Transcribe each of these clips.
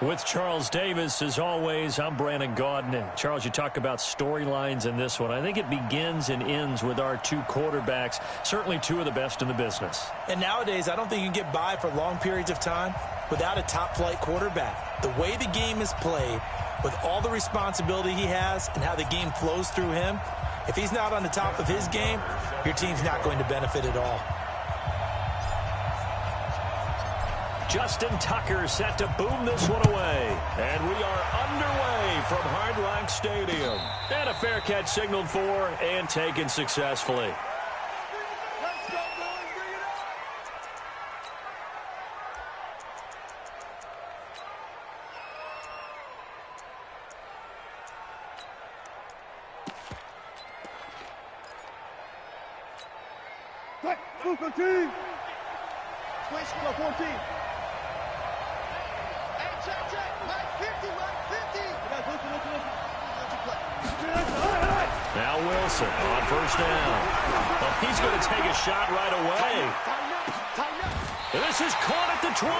With Charles Davis, as always, I'm Brandon Gaudin. Charles, you talk about storylines in this one. I think it begins and ends with our two quarterbacks, certainly two of the best in the business. And nowadays, I don't think you can get by for long periods of time without a top-flight quarterback. The way the game is played, with all the responsibility he has and how the game flows through him, if he's not on the top of his game, your team's not going to benefit at all. Justin Tucker set to boom this one away. And we are underway from Hard Rock Stadium. And a fair catch signaled for and taken successfully. Switch to 14. Now Wilson on first down. Well, he's going to take a shot right away. This is caught at the 20.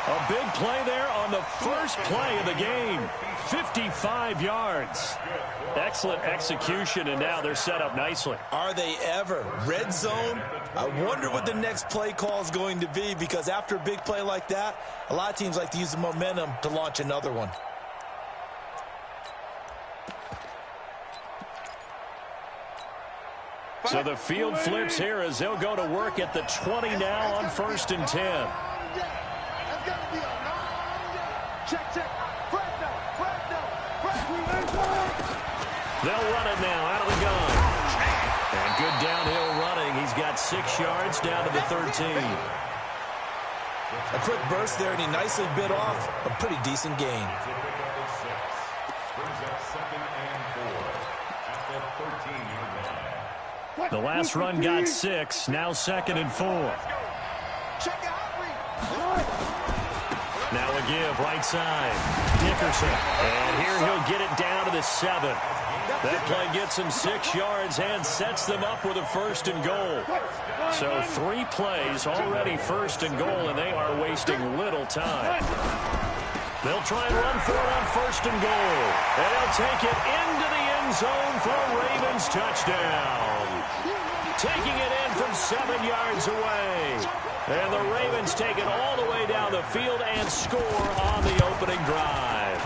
A big play there on the first play of the game. 55 yards. Excellent execution, and now they're set up nicely. Are they ever? Red zone? I wonder what the next play call is going to be, because after a big play like that, a lot of teams like to use the momentum to launch another one. So the field flips here as they'll go to work at the 20 now on 1st and 10. They'll run it now out of the gun. And good downhill running. He's got 6 yards down to the 13. A quick burst there, and he nicely bit off a pretty decent gain. The last run got 6. Now 2nd and 4. Now a give right side. Dickerson. And here he'll get it down to the 7. That play gets him 6 yards and sets them up with a 1st and goal. So 3 plays already 1st and goal, and they are wasting little time. They'll try and run for it on 1st and goal. And they'll take it into the end zone for a Ravens touchdown. Taking it in from 7 yards away. And the Ravens take it all the way down the field and score on the opening drive.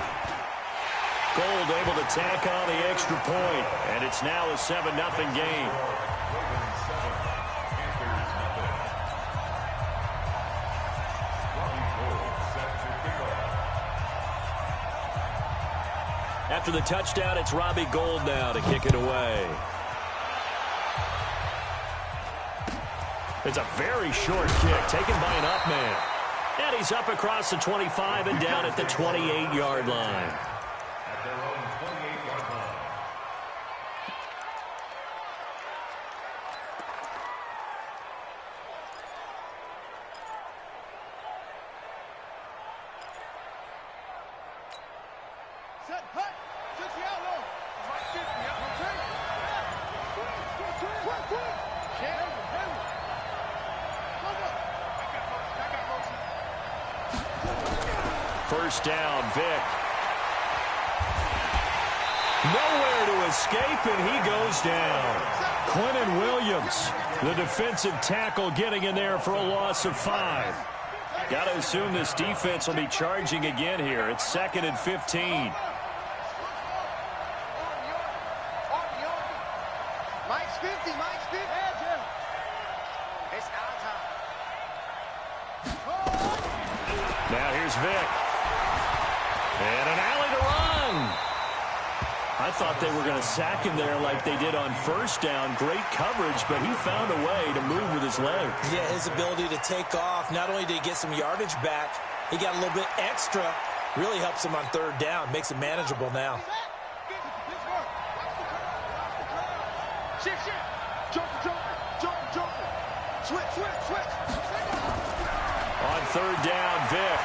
Gold able to tack on the extra point, and it's now a 7-0 game. After the touchdown, it's Robbie Gould now to kick it away. It's a very short kick taken by an up man. And he's up across the 25 and down at the 28-yard line. First down, Vick. Nowhere to escape, and he goes down. Quinnen Williams, the defensive tackle, getting in there for a loss of 5. Got to assume this defense will be charging again here. It's 2nd and 15. Now here's Vick. And an alley to run. I thought they were going to sack him there like they did on first down. Great coverage, but he found a way to move with his legs. Yeah, his ability to take off. Not only did he get some yardage back, he got a little bit extra. Really helps him on 3rd down. Makes it manageable now. On 3rd down, Vick.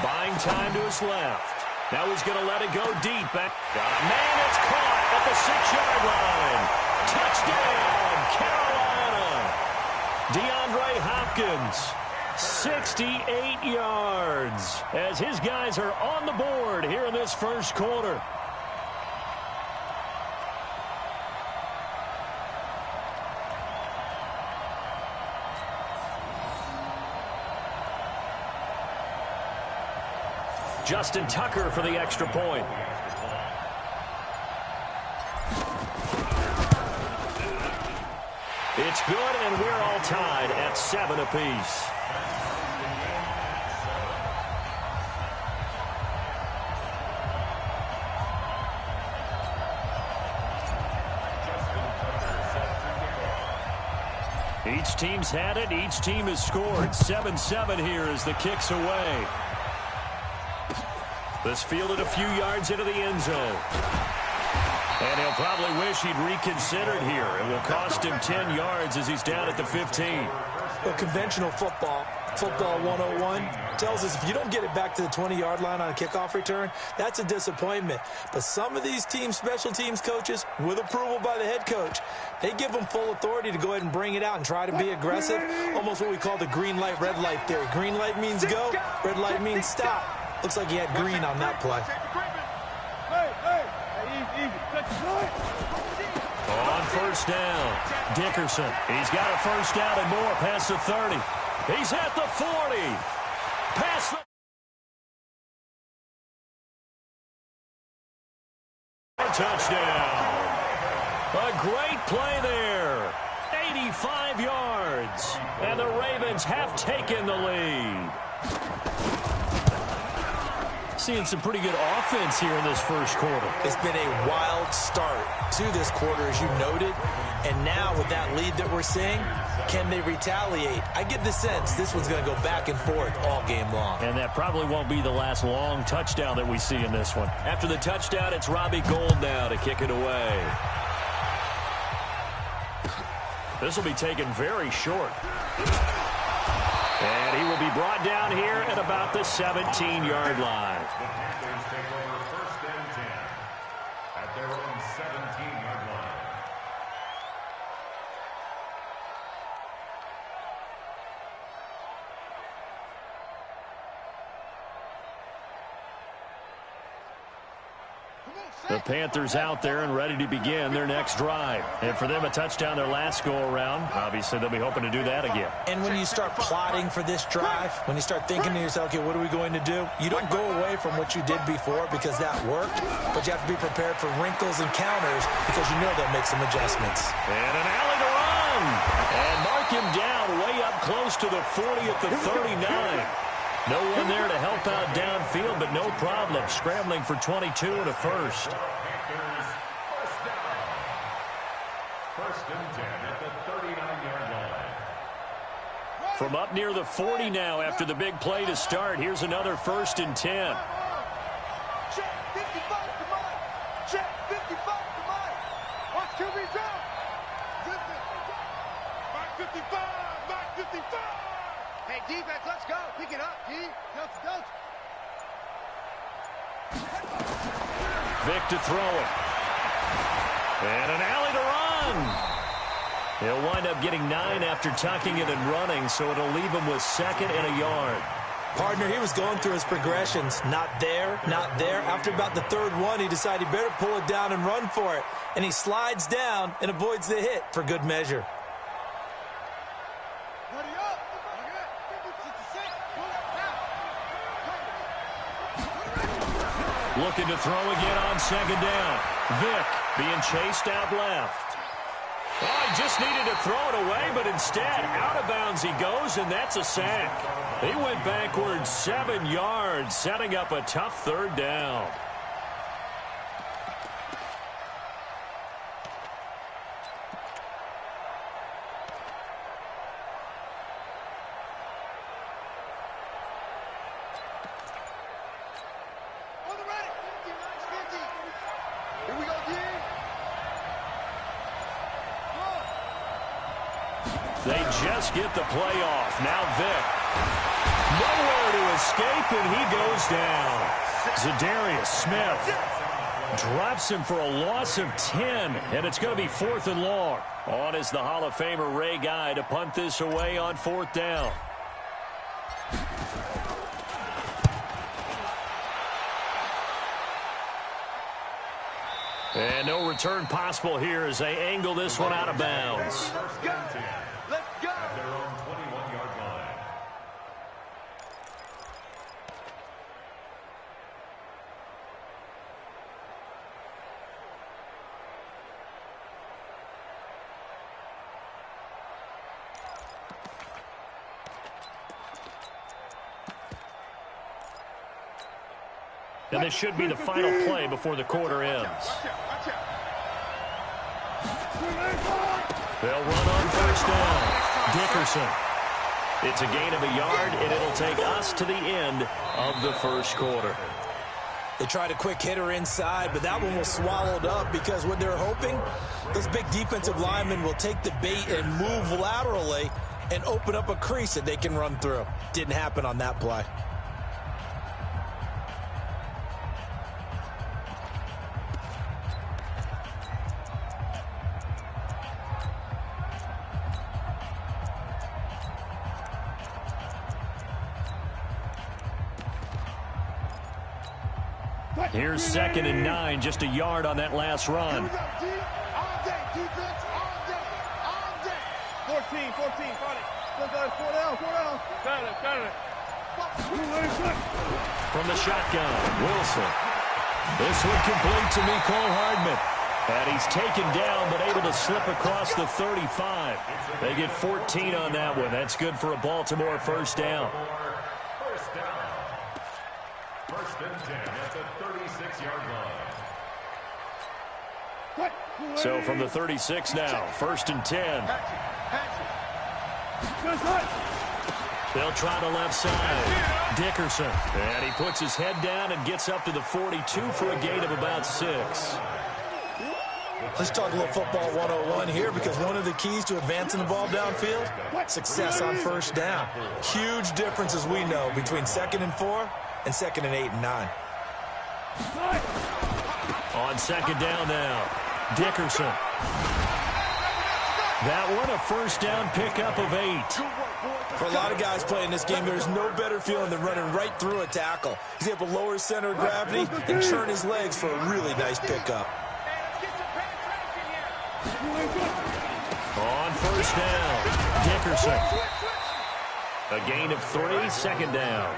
Buying time to his left. Now he's going to let it go deep. Got a man that's caught at the 6-yard line. Touchdown, Carolina. DeAndre Hopkins 68 yards as his guys are on the board here in this first quarter. Justin Tucker for the extra point. It's good, and we're all tied at 7 apiece. Each team's had it. Each team has scored. 7-7 here as the kick's away. This fielded a few yards into the end zone. And he'll probably wish he'd reconsidered here. It will cost him 10 yards as he's down at the 15. Well, conventional football 101, tells us if you don't get it back to the 20-yard line on a kickoff return, that's a disappointment. But some of these teams, special teams coaches, with approval by the head coach, they give them full authority to go ahead and bring it out and try to be aggressive, almost what we call the green light, red light theory. Green light means go, red light means stop. Looks like he had green on that play. On first down, Dickerson. He's got a first down and more past the 30. He's at the 40. Past the touchdown. A great play there. 85 yards. And the Ravens have taken the lead. Seeing some pretty good offense here in this first quarter. It's been a wild start to this quarter, as you noted. And now with that lead that we're seeing, can they retaliate? I get the sense this one's going to go back and forth all game long. And that probably won't be the last long touchdown that we see in this one. After the touchdown, it's Robbie Gould now to kick it away. This will be taken very short. And he will be brought down here at about the 17-yard line. Panthers take over first and 10 at their own 17-yard line. The Panthers out there and ready to begin their next drive. And for them, a touchdown their last go-around. Obviously, they'll be hoping to do that again. And when you start plotting for this drive, when you start thinking to yourself, okay, what are we going to do? You don't go away from what you did before because that worked, but you have to be prepared for wrinkles and counters because you know they'll make some adjustments. And an alley to run. And mark him down way up close to the 40 at the 39. No one there to help out downfield, but no problem. Scrambling for 22 and a first. Panthers first down. First and 10 at the 39-yard line. From up near the 40 now after the big play to start. Here's another first and 10. Check 55 to mine. Check 55 to mine. Watch QB drop. Mark 55. Mark 55. Hey, defense, let's go. Pick it up, D. Don't. Vic to throw it. And an alley to run. He'll wind up getting 9 after tucking it and running, so it'll leave him with 2nd and a yard. Partner, he was going through his progressions. Not there, not there. After about the 3rd one, he decided he better pull it down and run for it. And he slides down and avoids the hit for good measure. Looking to throw again on 2nd down. Vic being chased out left. Oh, he just needed to throw it away, but instead, out of bounds he goes, and that's a sack. He went backwards 7 yards, setting up a tough 3rd down. They just get the play off. Now Vic. Nowhere to escape, and he goes down. Zadarius Smith drops him for a loss of 10, and it's going to be 4th and long. On is the Hall of Famer Ray Guy to punt this away on 4th down. And no return possible here as they angle this one out of bounds. Let's go. Let's go. At their own 21-yard line. And this should be the final play before the quarter ends. They'll run on first down. Dickerson. It's a gain of a yard, and it'll take us to the end of the first quarter. They tried a quick hitter inside, but that one was swallowed up because what they're hoping, those big defensive linemen will take the bait and move laterally and open up a crease that they can run through. Didn't happen on that play. Here's 2nd and 9, just a yard on that last run. 14, 14, fight it. Look at it, 4 down. Got it. From the shotgun, Wilson. This one complete to Mecole Hardman. And he's taken down, but able to slip across the 35. They get 14 on that one. That's good for a Baltimore first down. First down. First and 10 at the 36-yard line. So from the 36 now, 1st and 10. They'll try the left side. Dickerson. And he puts his head down and gets up to the 42 for a gain of about 6. Let's talk a little football 101 here, because one of the keys to advancing the ball downfield, success on first down. Huge difference, as we know, between 2nd and 4 and 2nd and 8 and 9. On 2nd down now, Dickerson. That one a first down pickup of 8. For a lot of guys playing this game, there's no better feeling than running right through a tackle. He's able to lower his center of gravity and churn his legs for a really nice pickup. On first down, Dickerson. A gain of 3, 2nd down.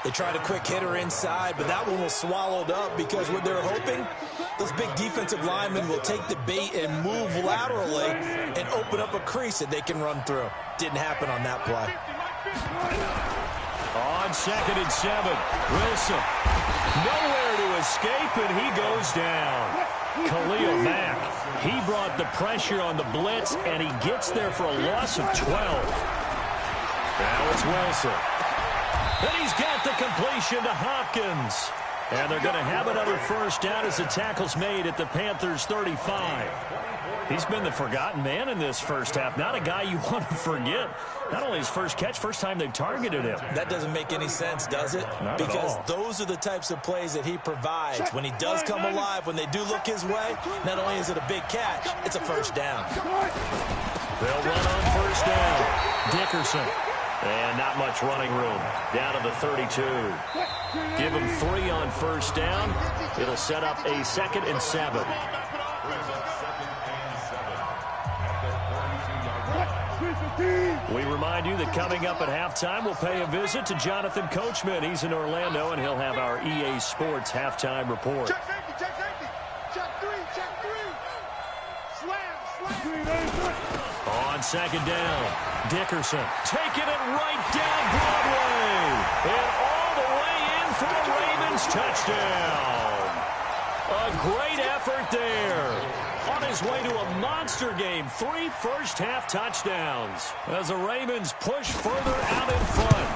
They tried a quick hitter inside, but that one was swallowed up because what they're hoping, those big defensive linemen will take the bait and move laterally and open up a crease that they can run through. Didn't happen on that play. On 2nd and 7, Wilson. Nowhere to escape, and he goes down. Khalil Mack, he brought the pressure on the blitz, and he gets there for a loss of 12. Now it's Wilson. And he's got the completion to Hopkins. And they're going to have another first down as the tackle's made at the Panthers' 35. He's been the forgotten man in this first half. Not a guy you want to forget. Not only his first catch, first time they've targeted him. That doesn't make any sense, does it? Not because at all. Those are the types of plays that he provides. When he does come alive, when they do look his way, not only is it a big catch, it's a first down. They'll run on first down. Dickerson. And not much running room. Down to the 32. Give him 3 on first down. It'll set up a 2nd and 7. We remind you that coming up at halftime, we'll pay a visit to Jonathan Coachman. He's in Orlando, and he'll have our EA Sports halftime report. Check safety. Check 3. Slam. On 2nd down, Dickerson taking it right down Broadway. And all the way in for the Ravens touchdown. A great effort there. On his way to a monster game, 3 first-half touchdowns as the Ravens push further out in front.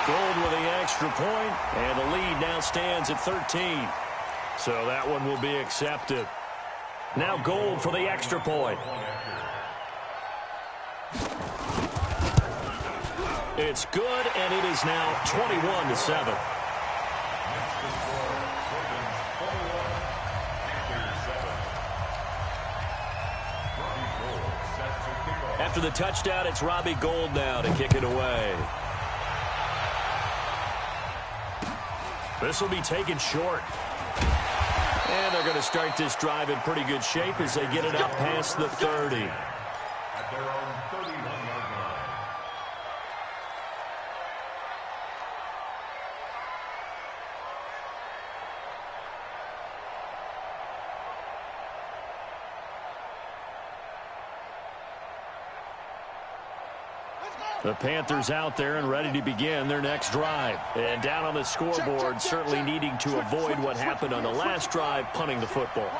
Gold with the extra point, and the lead now stands at 13. So that one will be accepted. Now Gold for the extra point. It's good, and it is now 21-7. After the touchdown, it's Robbie Gould now to kick it away. This will be taken short. And they're going to start this drive in pretty good shape as they get it up past the 30. At their own 31-yard line. The Panthers out there and ready to begin their next drive. And down on the scoreboard, certainly needing to avoid what happened on the last drive, punting the football.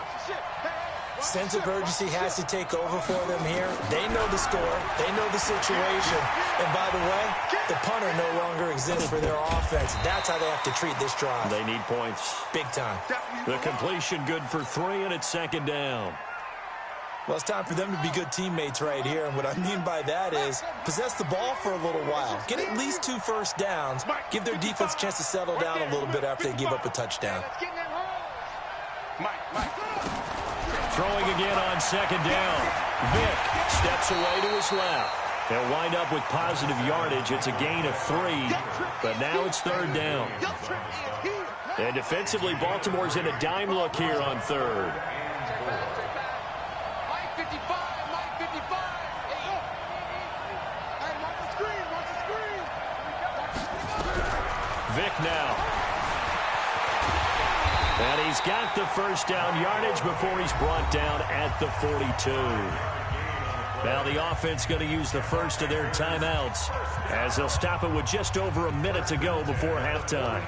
Sense of urgency has to take over for them here. They know the score. They know the situation. And by the way, the punter no longer exists for their offense. That's how they have to treat this drive. They need points. Big time. The completion good for 3, and it's second down. Well, it's time for them to be good teammates right here. And what I mean by that is possess the ball for a little while. Get at least 2 first downs. Give their defense a chance to settle down a little bit after they give up a touchdown. Throwing again on second down. Vick steps away to his left. They'll wind up with positive yardage. It's a gain of 3, but now it's third down. And defensively, Baltimore's in a dime look here on third. Vick now. And he's got the first down yardage before he's brought down at the 42. Now the offense going to use the first of their timeouts as they'll stop it with just over a minute to go before halftime.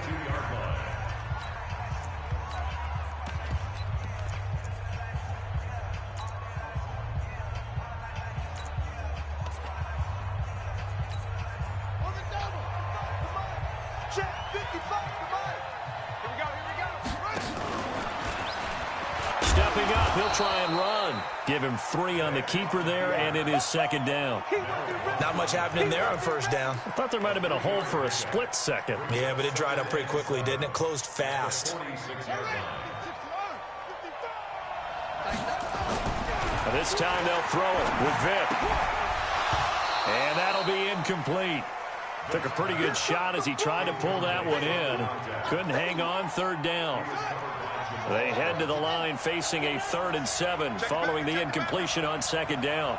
Stepping up, he'll try and run. Give him 3 on the keeper there, and it is second down. Not much happening there on first down. I thought there might have been a hole for a split second. Yeah, but it dried up pretty quickly, didn't it? Closed fast. This time they'll throw it with Vick. And that'll be incomplete. Took a pretty good shot as he tried to pull that one in. Couldn't hang on third down. They head to the line facing a 3rd and 7 following the incompletion on second down.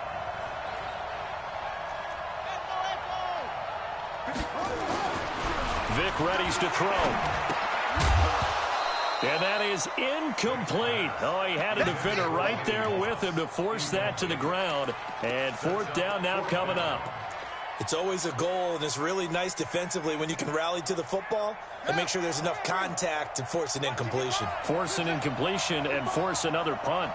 Vick readies to throw. And that is incomplete. Oh, he had a defender right there with him to force that to the ground. And 4th down now coming up. It's always a goal, and it's really nice defensively when you can rally to the football and make sure there's enough contact to force an incompletion. Force an incompletion and force another punt.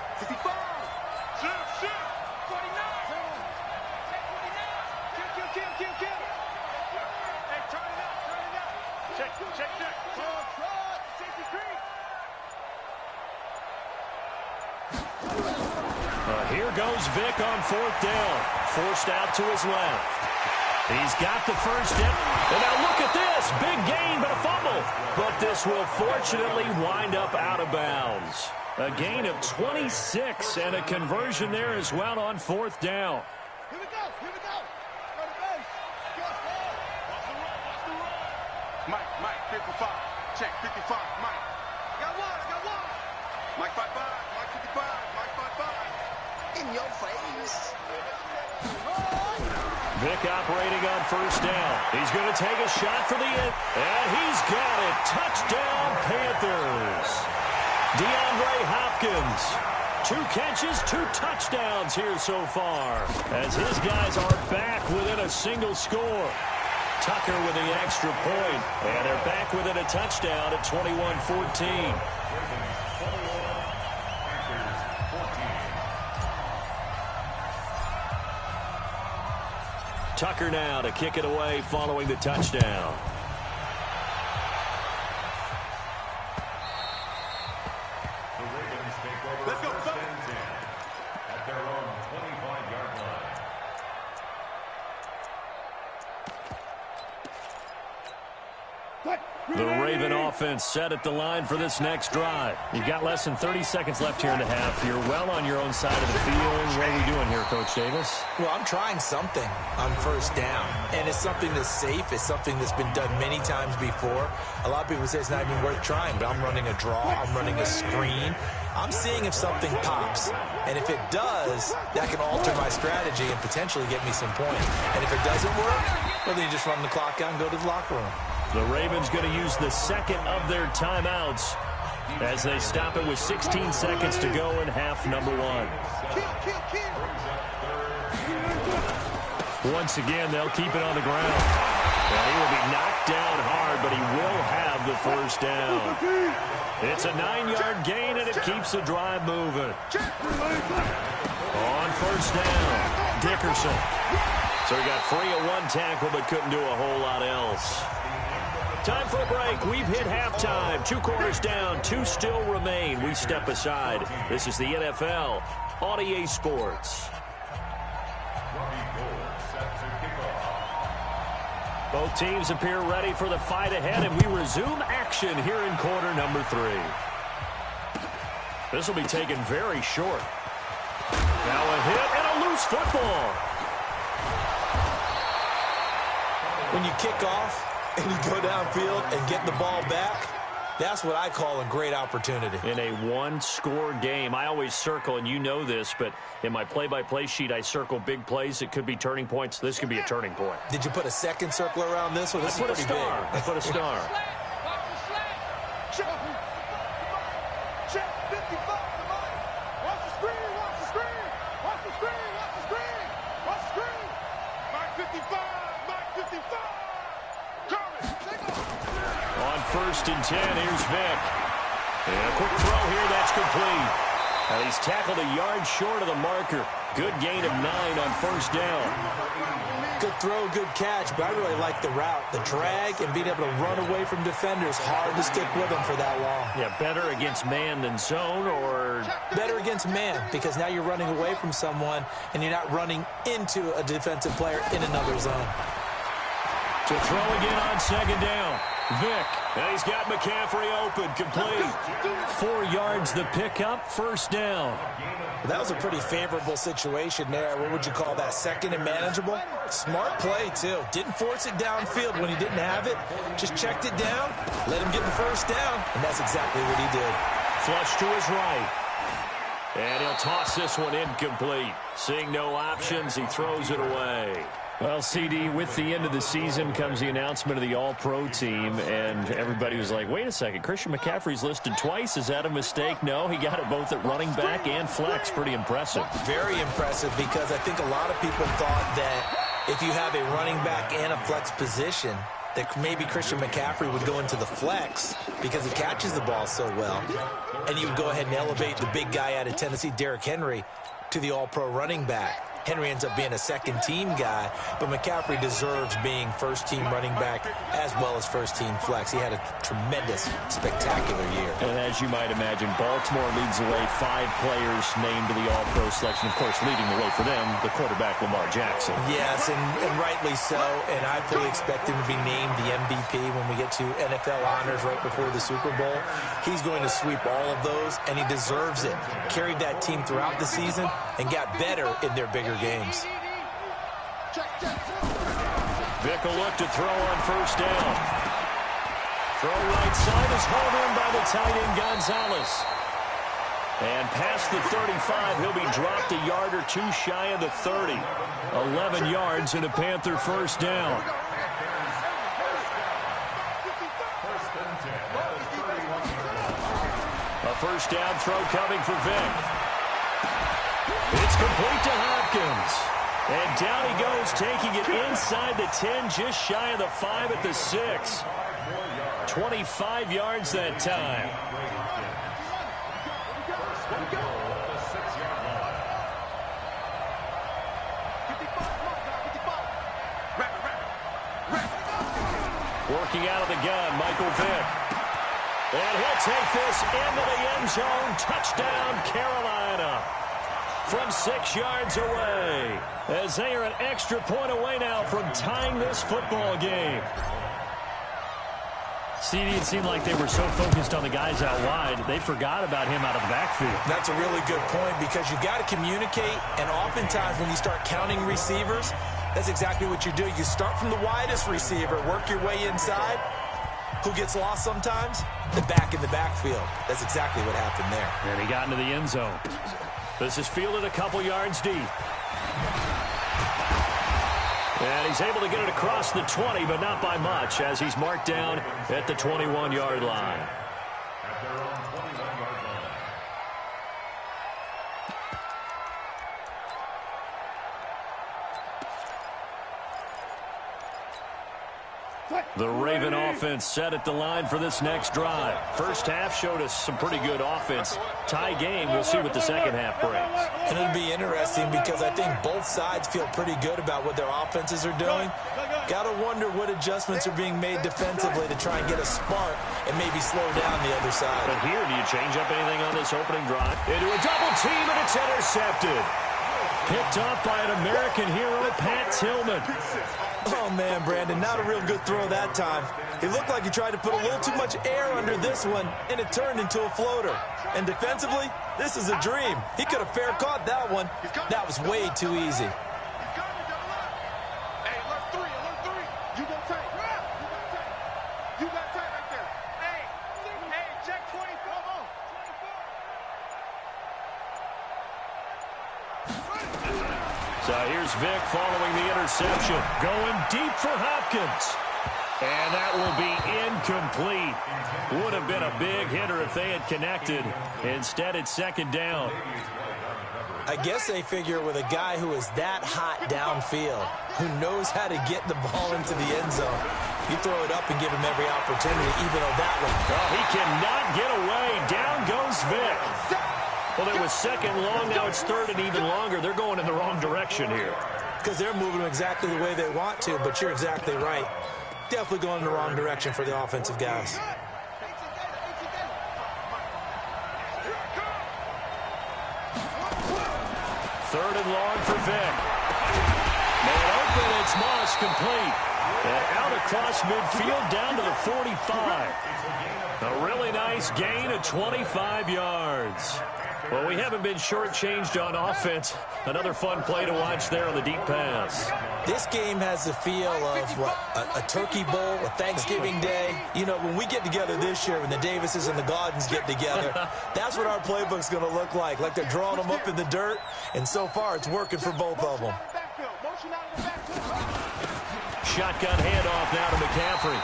Here goes Vick on 4th down. Forced out to his left. He's got the first step. And now look at this. Big gain, but a fumble. But this will fortunately wind up out of bounds. A gain of 26 and a conversion there as well on 4th down. Here we go. Here we go. Go to base. Mike, 55. Check, 55. Mike. I got one. Mike 55. Mike 55. Mike 55. In your face. Vick operating on first down. He's going to take a shot for the end. And he's got it. Touchdown, Panthers. DeAndre Hopkins. 2 catches, 2 touchdowns here so far. As his guys are back within a single score. Tucker with the extra point. And they're back within a touchdown at 21-14. Tucker now to kick it away following the touchdown. The Ravens take over first and 10 at their own 25-yard line. The Raven offense set at the line for this next drive. You've got less than 30 seconds left here in the half. You're well on your own side of the field. What are we doing here, Coach Davis? Well, I'm trying something on first down. and it's something that's safe. It's something that's been done many times before. A lot of people say it's not even worth trying, but I'm running a draw. I'm running a screen. I'm seeing if something pops, and if it does, that can alter my strategy and potentially get me some points. And if it doesn't work, well, then you just run the clock out and go to the locker room. The Ravens going to use the second of their timeouts as they stop it with 16 seconds to go in half number one. Once again, they'll keep it on the ground. And he will be knocked down hard, but he will have the first down. It's a 9-yard gain, and it keeps the drive moving. On first down, Dickerson. So he got free of one tackle, but couldn't do a whole lot else. Time for a break. We've hit halftime. 2 quarters down, 2 still remain. We step aside. This is the NFL on EA Sports. Both teams appear ready for the fight ahead, and we resume action here in quarter number 3. This will be taken very short. Now a hit and a loose football. When you kick off and you go downfield and get the ball back, that's what I call a great opportunity. In a one-score game, I always circle, and you know this, but in my play-by-play sheet, I circle big plays. It could be turning points. This could be a turning point. Did you put a second circle around this one? This is pretty big. I put a star. Check 55 to Mike. Watch the screen, watch the screen. Watch the screen, watch the screen. Watch the screen. Mike 55, Mike 55. On first and 10, here's Vick. And a quick throw here, that's complete. And he's tackled a yard short of the marker. Good gain of 9 on first down. Good throw, good catch, but I really like the route. The drag and being able to run away from defenders, hard to stick with them for that long. Yeah, better against man than zone, or better against man, because now you're running away from someone and you're not running into a defensive player in another zone. To throw again on second down. Vick, and he's got McCaffrey open, complete. 4 yards the pickup, first down. That was a pretty favorable situation there. What would you call that? Second and manageable? Smart play, too. Didn't force it downfield when he didn't have it. Just checked it down, let him get the first down, and that's exactly what he did. Flush to his right. And he'll toss this one incomplete. Seeing no options, he throws it away. Well, CD, with the end of the season comes the announcement of the All-Pro team, and everybody was like, wait a second, Christian McCaffrey's listed twice. Is that a mistake? No, he got it both at running back and flex. Pretty impressive. Very impressive, because I think a lot of people thought that if you have a running back and a flex position, that maybe Christian McCaffrey would go into the flex because he catches the ball so well, and you would go ahead and elevate the big guy out of Tennessee, Derrick Henry, to the All-Pro running back. Henry ends up being a second-team guy, but McCaffrey deserves being first-team running back as well as first-team flex. He had a tremendous, spectacular year. And as you might imagine, Baltimore leads the way. 5 players named to the All-Pro selection. Of course, leading the way for them, the quarterback, Lamar Jackson. Yes, and rightly so, and I fully expect him to be named the MVP when we get to NFL honors right before the Super Bowl. He's going to sweep all of those, and he deserves it. Carried that team throughout the season and got better in their bigger games. Vick will look to throw on first down. Throw right side is hauled in by the tight end Gonzalez. And past the 35, he'll be dropped a yard or 2 shy of the 30. 11 yards and a Panther first down. A first down throw coming for Vick. It's complete to Hopkins. And down he goes, taking it inside the 10, just shy of the 5 at the 6. 25 yards that time. Working out of the gun, Michael Vick. And he'll take this into the end zone. Touchdown, Carolina. From 6 yards away, as they are an extra point away now from tying this football game. CD, it seemed like they were so focused on the guys out wide, they forgot about him out of the backfield. That's a really good point, because you've got to communicate, and oftentimes when you start counting receivers, That's exactly what you do. You start from the widest receiver, work your way inside. Who gets lost sometimes? The back in the backfield. That's exactly what happened there. And he got into the end zone. This is fielded a couple yards deep. And he's able to get it across the 20, but not by much, as he's marked down at the 21-yard line. At their own 21-yard line. The Raven offense set at the line for this next drive. First half showed us some pretty good offense. Tie game, we'll see what the second half brings. And it'll be interesting because I think both sides feel pretty good about what their offenses are doing. Got to wonder what adjustments are being made defensively to try and get a spark and maybe slow down the other side. But here, do you change up anything on this opening drive? Into a double team, and it's intercepted. Picked up by an American hero, Pat Tillman. Oh, man, Brandon, not a real good throw that time. It looked like he tried to put a little too much air under this one, and it turned into a floater. And defensively, this is a dream. He could have fair caught that one. That was way too easy. Hey, alert three. You gon' take. You got take right there. Hey, check 24. Come on. So here's Vic following the interception. Going deep for Hopkins. And that will be incomplete. Would have been a big hitter if they had connected. Instead, it's second down. I guess they figure with a guy who is that hot downfield, who knows how to get the ball into the end zone, you throw it up and give him every opportunity, even on that one. Oh, he cannot get away. Down goes Vic. Well, it was second long. Now it's third and even longer. They're going in the wrong direction here. Because they're moving exactly the way they want to, but you're exactly right. Definitely going in the wrong direction for the offensive guys. Third and long for Vic. Made open, it's Moss complete. And out across midfield down to the 45. A really nice gain of 25 yards. Well, we haven't been shortchanged on offense. Another fun play to watch there on the deep pass. This game has the feel of, what, a turkey bowl, a Thanksgiving day. You know, when we get together this year, when the Davises and the Gaudens get together, that's what our playbook's going to look like. Like they're drawing them up in the dirt, and so far it's working for both of them. Shotgun handoff now to McCaffrey.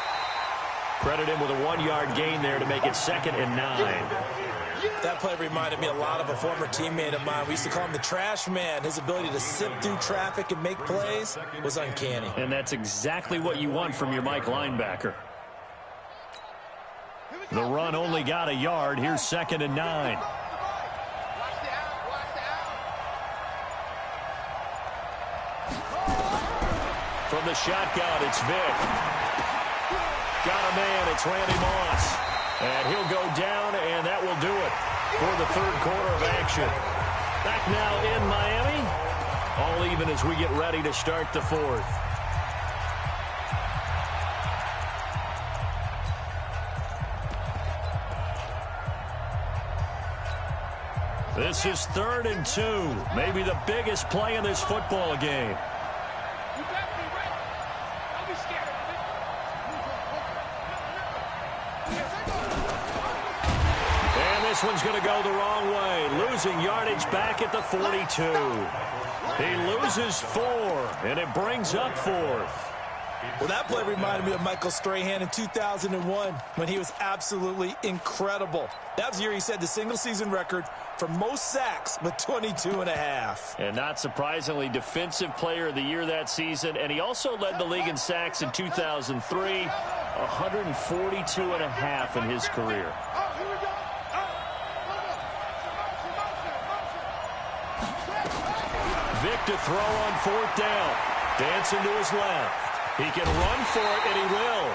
Credit him with a 1-yard gain there to make it 2nd and 9. That play reminded me a lot of a former teammate of mine. We used to call him the trash man. His ability to sift through traffic and make plays was uncanny. And that's exactly what you want from your Mike linebacker. The run only got a yard. Here's 2nd and 9. From the shotgun, it's Vic. Got a man. It's Randy Moss. And he'll go down, and that will do it for the third quarter of action. Back now in Miami. All even as we get ready to start the fourth. This is 3rd and 2. Maybe the biggest play in this football game. This one's going to go the wrong way. Losing yardage back at the 42. He loses 4, and it brings up 4th. Well, that play reminded me of Michael Strahan in 2001 when he was absolutely incredible. That was the year he set the single-season record for most sacks with 22.5. And not surprisingly, Defensive Player of the Year that season. And he also led the league in sacks in 2003, 142.5 in his career. Vic to throw on 4th down. Dancing to his left. He can run for it, and he will.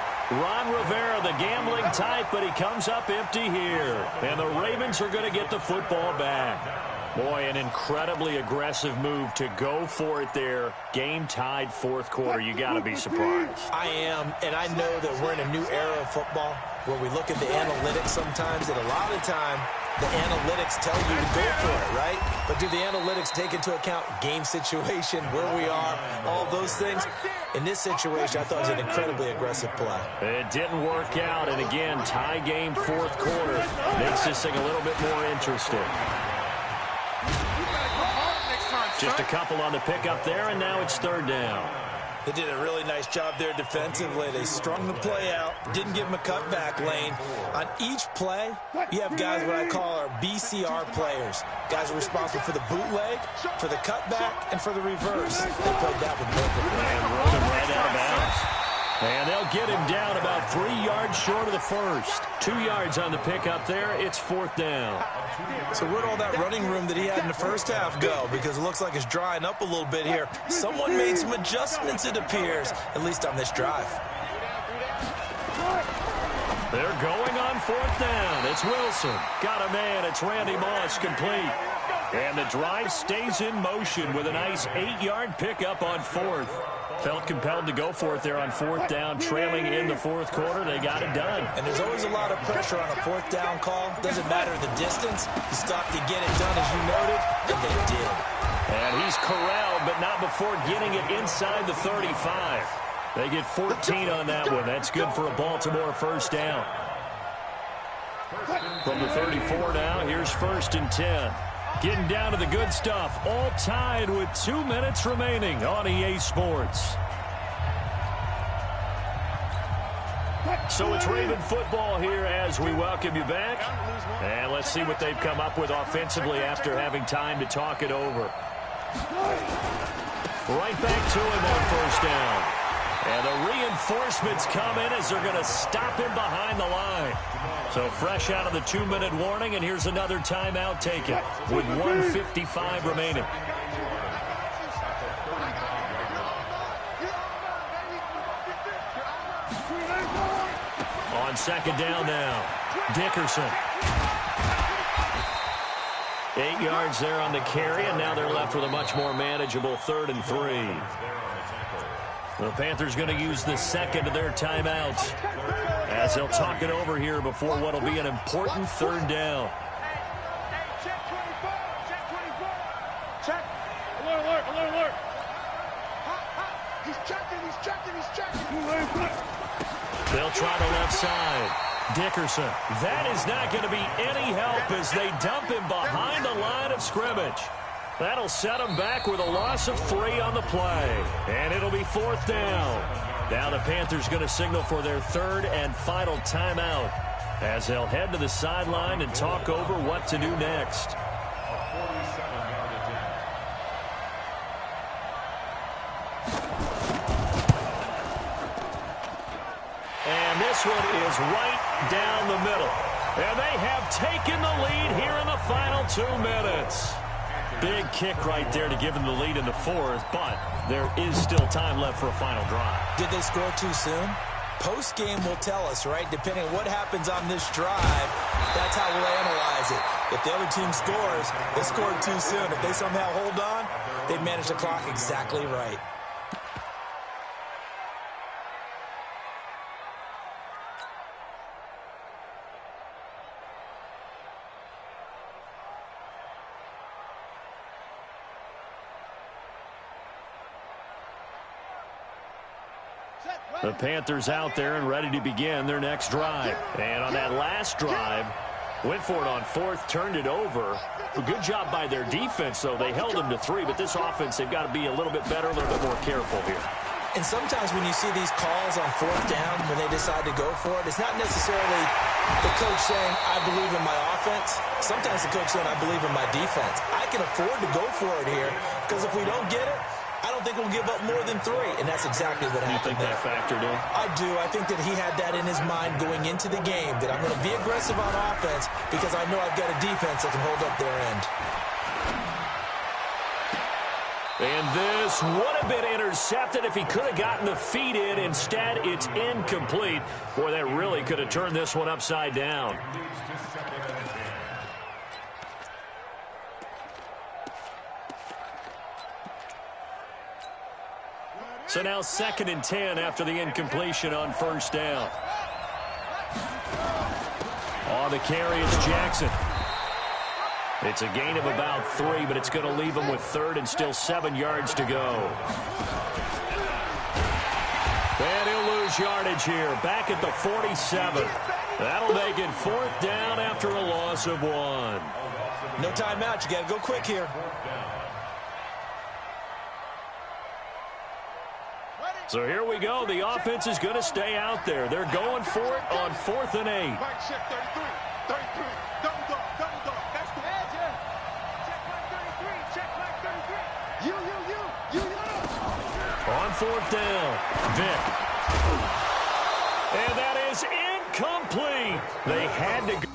Ron Rivera, the gambling type, but he comes up empty here. And the Ravens are going to get the football back. Boy, an incredibly aggressive move to go for it there. Game tied 4th quarter. You got to be surprised. I am, and I know that we're in a new era of football where we look at the analytics sometimes, and a lot of the time the analytics tell you to go for it, right? But do the analytics take into account game situation, where we are, all those things? In this situation, I thought it was an incredibly aggressive play. It didn't work out, and again, tie game fourth quarter. Makes this thing a little bit more interesting. Just a couple on the pickup there, and now it's third down. They did a really nice job there defensively. They strung the play out, didn't give him a cutback lane. On each play, you have guys what I call our BCR players. Guys are responsible for the bootleg, for the cutback, and for the reverse. They played that one perfectly. And rode him right out of bounds. And they'll get him down about 3 yards short of the first. 2 yards on the pickup there. It's fourth down. So where'd all that running room that he had in the first half go? Because it looks like it's drying up a little bit here. Someone made some adjustments, it appears, at least on this drive. They're going on fourth down. It's Wilson. Got a man. It's Randy Moss, complete. And the drive stays in motion with a nice 8-yard pickup on fourth. Felt compelled to go for it there on fourth down, trailing in the fourth quarter. They got it done. And there's always a lot of pressure on a fourth down call. Doesn't matter the distance. You stop to get it done, as you noted, and they did. And he's corralled, but not before getting it inside the 35. They get 14 on that one. That's good for a Baltimore first down. From the 34 now, here's first and 10. Getting down to the good stuff. All tied with 2 minutes remaining on EA Sports. So it's Raven football here as we welcome you back. And let's see what they've come up with offensively after having time to talk it over. Right back to him on first down. And the reinforcements come in as they're going to stop him behind the line. So fresh out of the 2-minute warning, and here's another timeout taken with 1:55 remaining. On second down now, Dickerson. 8 yards there on the carry, and now they're left with a much more manageable 3rd and 3. The Panthers going to use the second of their timeouts as they'll talk it over here before what will be an important third down. Check 24. Check 24. Check. Alert, alert, alert, alert. He's checking, he's checking, he's checking. They'll try the left side. Dickerson. That is not going to be any help as they dump him behind the line of scrimmage. That'll set him back with a loss of 3 on the play. And it'll be fourth down. Now the Panthers going to signal for their 3rd and final timeout as they'll head to the sideline and talk over what to do next. And this one is right down the middle. And they have taken the lead here in the final 2 minutes. Big kick right there to give them the lead in the fourth, but there is still time left for a final drive. Did they score too soon? Post-game will tell us, right? Depending on what happens on this drive, that's how we'll analyze it. If the other team scores, they scored too soon. If they somehow hold on, they manage the clock exactly right. The Panthers out there and ready to begin their next drive. And on that last drive, went for it on fourth, turned it over. A good job by their defense, though. They held them to 3, but this offense, they've got to be a little bit better, a little bit more careful here. And sometimes when you see these calls on fourth down, when they decide to go for it, it's not necessarily the coach saying, I believe in my offense. Sometimes the coach saying, I believe in my defense. I can afford to go for it here because if we don't get it, I don't think we'll give up more than 3, and that's exactly what happened. You think that factored in? I do. I think that he had that in his mind going into the game, that I'm going to be aggressive on offense because I know I've got a defense that can hold up their end. And this would have been intercepted if he could have gotten the feet in. Instead, it's incomplete. Boy, that really could have turned this one upside down. So now 2nd and 10 after the incompletion on first down. On the carry, it's Jackson. It's a gain of about 3, but it's going to leave him with 3rd and still 7 yards to go. And he'll lose yardage here, back at the 47. That'll make it 4th down after a loss of 1. No timeout. You got to go quick here. So here we go. The offense is going to stay out there. They're going for it on 4th and 8. Mike, check 33. 33. Double dog. Double dog. That's the edge. Check Mike 33. Check Mike 33. You. On 4th down, Vick. And that is incomplete. They had to go.